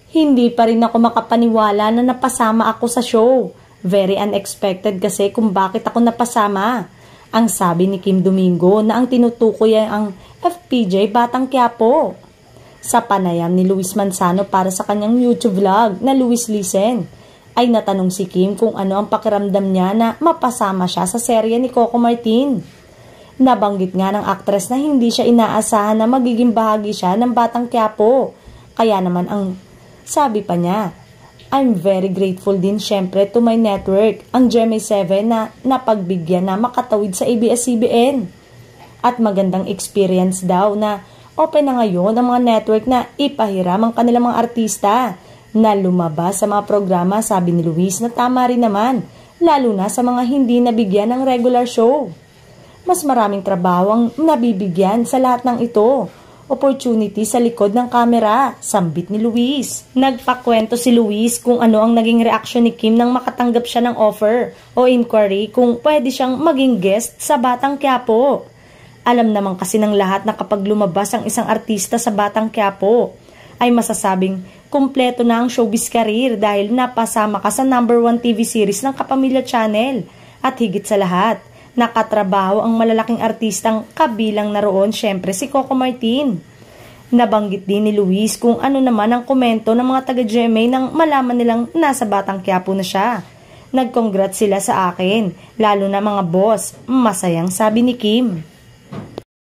Hindi pa rin ako makapaniwala na napasama ako sa show. Very unexpected kasi kung bakit ako napasama. Ang sabi ni Kim Domingo na ang tinutukoy ay ang FPJ Batang Quiapo. Sa panayam ni Luis Manzano para sa kanyang YouTube vlog na Luis Listen, ay natanong si Kim kung ano ang pakiramdam niya na mapasama siya sa serye ni Coco Martin. Nabanggit nga ng aktres na hindi siya inaasahan na magiging bahagi siya ng Batang Quiapo. Kaya naman ang sabi pa niya, I'm very grateful din syempre to my network, ang GMA7 na napagbigyan na makatawid sa ABS-CBN. At magandang experience daw na open na ngayon ang mga network na ipahiram ang kanilang mga artista na lumabas sa mga programa, sabi ni Luis na tama rin naman, lalo na sa mga hindi nabigyan ng regular show. Mas maraming trabaho ang nabibigyan sa lahat ng ito. Opportunity sa likod ng kamera, sambit ni Luis. Nagpakwento si Luis kung ano ang naging reaksyon ni Kim nang makatanggap siya ng offer o inquiry kung pwede siyang maging guest sa Batang Quiapo. Alam naman kasi ng lahat na kapag lumabas ang isang artista sa Batang Quiapo, ay masasabing kumpleto na ang showbiz career dahil napasama ka sa #1 TV series ng Kapamilya Channel. At higit sa lahat, nakatrabaho ang malalaking artistang kabilang na roon syempre si Coco Martin. Nabanggit din ni Luis kung ano naman ang komento ng mga taga-GMA nang malaman nilang nasa Batang Quiapo na siya. Nag-congrats sila sa akin, lalo na mga boss, masayang sabi ni Kim.